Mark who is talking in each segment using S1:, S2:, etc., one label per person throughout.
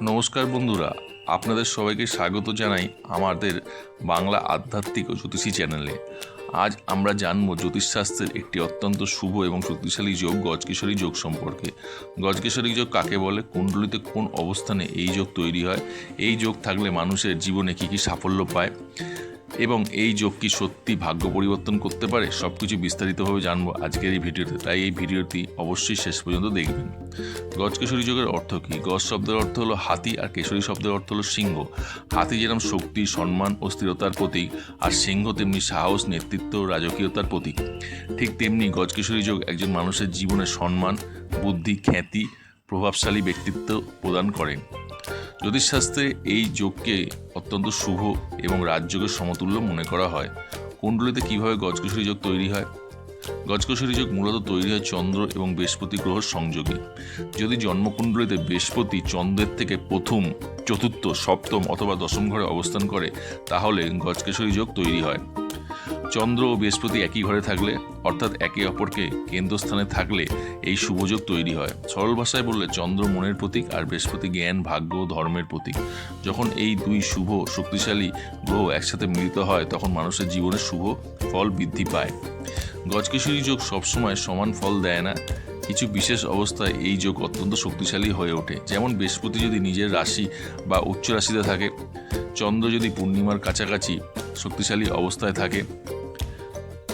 S1: নমস্কার বন্ধুরা, আপনাদের সবাইকে স্বাগত জানাই আমাদের বাংলা আধ্যাত্মিক ও জ্যোতিষী চ্যানেলে। আজ আমরা জানব জ্যোতিষশাস্ত্রের একটি অত্যন্ত শুভ এবং শক্তিশালী যোগ গজকেশরী যোগ সম্পর্কে। গজকেশরী যোগ কাকে বলে, কুণ্ডলিতে কোন অবস্থানে এই যোগ তৈরি হয়, এই যোগ থাকলে মানুষের জীবনে কী কী সাফল্য পায় এবং এই যোগ কি সত্যি ভাগ্য পরিবর্তন করতে পারে, সব কিছু বিস্তারিতভাবে জানবো আজকের এই ভিডিওতে। তাই এই ভিডিওটি অবশ্যই শেষ পর্যন্ত দেখবেন। গজকেশরী যোগের অর্থ কী? গজ শব্দের অর্থ হলো হাতি আর কেশরী শব্দের অর্থ হলো সিংহ। হাতি যেরকম শক্তি, সম্মান ও স্থিরতার প্রতীক, আর সিংহ তেমনি সাহস, নেতৃত্ব, রাজকীয়তার প্রতীক। ঠিক তেমনি গজকেশরী যোগ একজন মানুষের জীবনে সম্মান, বুদ্ধি, খ্যাতি, প্রভাবশালী ব্যক্তিত্ব প্রদান করে। জ্যোতিষশাস্ত্রে এই যোগকে অত্যন্ত শুভ এবং রাজযোগের সমতুল্য মনে করা হয়। কুণ্ডলিতে কীভাবে গজকেশরী যোগ তৈরি হয়? গজকেশরী যোগ মূলত তৈরি হয় চন্দ্র এবং বৃহস্পতি গ্রহের সংযোগে। যদি জন্মকুণ্ডলিতে বৃহস্পতি চন্দ্রের থেকে প্রথম, চতুর্থ, সপ্তম অথবা দশম ঘরে অবস্থান করে, তাহলে গজকেশরী যোগ তৈরি হয়। চন্দ্র ও বৃহস্পতি একই ঘরে থাকলে, অর্থাৎ একে অপরকে কেন্দ্রস্থানে থাকলে এই শুভযোগ তৈরি হয়। সরল ভাষায় বললে চন্দ্র মনের প্রতীক আর বৃহস্পতি জ্ঞান, ভাগ্য ও ধর্মের প্রতীক। যখন এই দুই শুভ শক্তিশালী গ্রহ একসাথে মিলিত হয়, তখন মানুষের জীবনে শুভ ফল বৃদ্ধি পায়। গজকেশরী যোগ সবসময় সমান ফল দেয় না। কিছু বিশেষ অবস্থায় এই যোগ অত্যন্ত শক্তিশালী হয়ে ওঠে। যেমন বৃহস্পতি যদি নিজের রাশি বা উচ্চ রাশিতে থাকে, চন্দ্র যদি পূর্ণিমার কাছাকাছি শক্তিশালী অবস্থায় থাকে,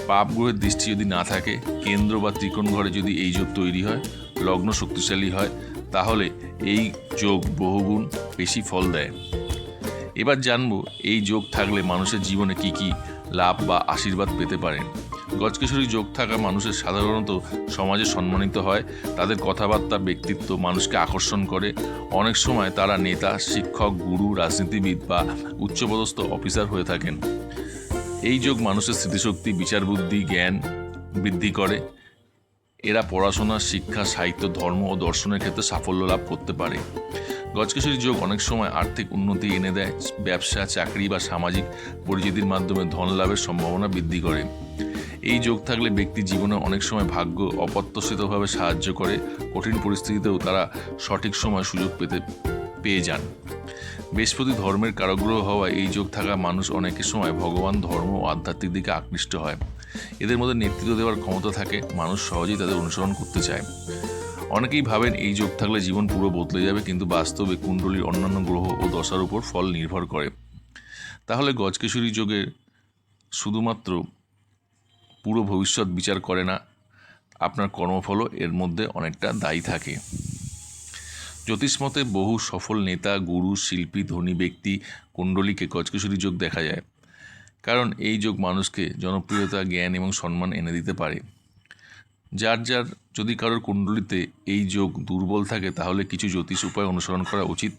S1: পাপ গ্রহের দৃষ্টি যদি না থাকে, কেন্দ্র বা ত্রিকোণ ঘরে যদি এই যোগ তৈরি হয়, লগ্ন শক্তিশালী হয়, তাহলে এই যোগ বহুগুণ বেশি ফল দেয়। এবার জানব এই যোগ থাকলে মানুষের জীবনে কি কি লাভ বা আশীর্বাদ পেতে পারে। গজকেশরী যোগ থাকা মানুষের সাধারণত সমাজে সম্মানিত হয়। তাদের কথাবার্তা, ব্যক্তিত্ব মানুষকে আকর্ষণ করে। অনেক সময় তারা নেতা, শিক্ষক, গুরু, রাজনীতিবিদ বা উচ্চপদস্থ অফিসার হয়ে থাকেন। এই যোগ মানুষের স্মৃতিশক্তি, বিচার বুদ্ধি, জ্ঞান বৃদ্ধি করে। এরা পড়াশোনা, শিক্ষা, সাহিত্য, ধর্ম ও দর্শনের ক্ষেত্রে সাফল্য লাভ করতে পারে। গজকেশরী যোগ অনেক সময় আর্থিক উন্নতি এনে দেয়। ব্যবসা, চাকরি বা সামাজিক পরিচিতির মাধ্যমে ধন লাভের সম্ভাবনা বৃদ্ধি করে। এই যোগ থাকলে ব্যক্তি জীবনে অনেক সময় ভাগ্য অপ্রত্যাশিতভাবে সাহায্য করে। কঠিন পরিস্থিতিতেও তারা সঠিক সময় সুযোগ পেয়ে যান। বৃহস্পতি ধর্মের কারগ্রহ হওয়ায় এই যোগ থাকা মানুষ অনেকের সময় ভগবান, ধর্ম ও আধ্যাত্মিক দিকে আকৃষ্ট হয়। এদের মধ্যে নেতৃত্ব দেওয়ার ক্ষমতা থাকে, মানুষ সহজেই তাদের অনুসরণ করতে চায়। অনেকেই ভাবেন এই যোগ থাকলে জীবন পুরো বদলে যাবে, কিন্তু বাস্তবে কুণ্ডলীর অন্যান্য গ্রহ ও দশার উপর ফল নির্ভর করে। তাহলে গজকেশরী যোগের শুধুমাত্র পুরো ভবিষ্যৎ বিচার করে না, আপনার কর্মফলও এর মধ্যে অনেকটা দায়ী থাকে। জ্যোতিষমতে বহু সফল নেতা, গুরু, শিল্পী, ধনী ব্যক্তি কুণ্ডলীকে গজকেশরী যোগ দেখা যায়। কারণ এই যোগ মানুষকে জনপ্রিয়তা, জ্ঞান এবং সম্মান এনে দিতে পারে। যদি কারোর কুণ্ডলিতে এই যোগ দুর্বল থাকে, তাহলে কিছু জ্যোতিষ উপায় অনুসরণ করা উচিত।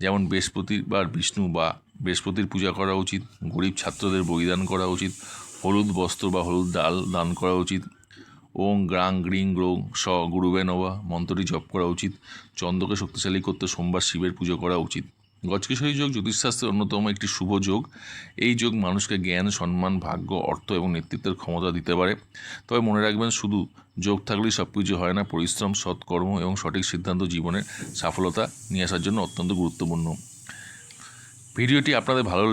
S1: যেমন বৃহস্পতিবার বিষ্ণু বা বৃহস্পতির পূজা করা উচিত, গরিব ছাত্রদের বলিদান করা উচিত, হলুদ বস্ত্র বা হলুদ ডাল দান করা উচিত, ওং গ্রাং গ্রিং গ্রোং স গুরুবে নমঃ মন্ত্রটি জপ করা উচিত। চন্দ্রকে শক্তিশালী করতে সোমবার শিবের পুজো করা উচিত। গজকেশরী যোগ জ্যোতিষশাস্ত্রের অন্যতম একটি শুভ যোগ। এই যোগ মানুষকে জ্ঞান, সম্মান, ভাগ্য, অর্থ এবং নেতৃত্বের ক্ষমতা দিতে পারে। তবে মনে রাখবেন, শুধু যোগ থাকলেই সব কিছু হয় না। পরিশ্রম, সৎকর্ম এবং সঠিক সিদ্ধান্ত জীবনের সফলতা নিয়ে আসার জন্য অত্যন্ত গুরুত্বপূর্ণ। ভিডিওটি আপনাদের ভালো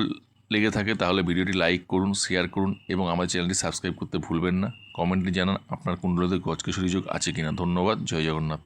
S1: লেগে থাকে তাহলে ভিডিওটি লাইক করুন, শেয়ার করুন এবং আমার চ্যানেলটি সাবস্ক্রাইব করতে ভুলবেন না। কমেন্টে জানান আপনার কুণ্ডলিতে গজকেশরী যোগ আছে কিনা। ধন্যবাদ। জয় জগন্নাথ।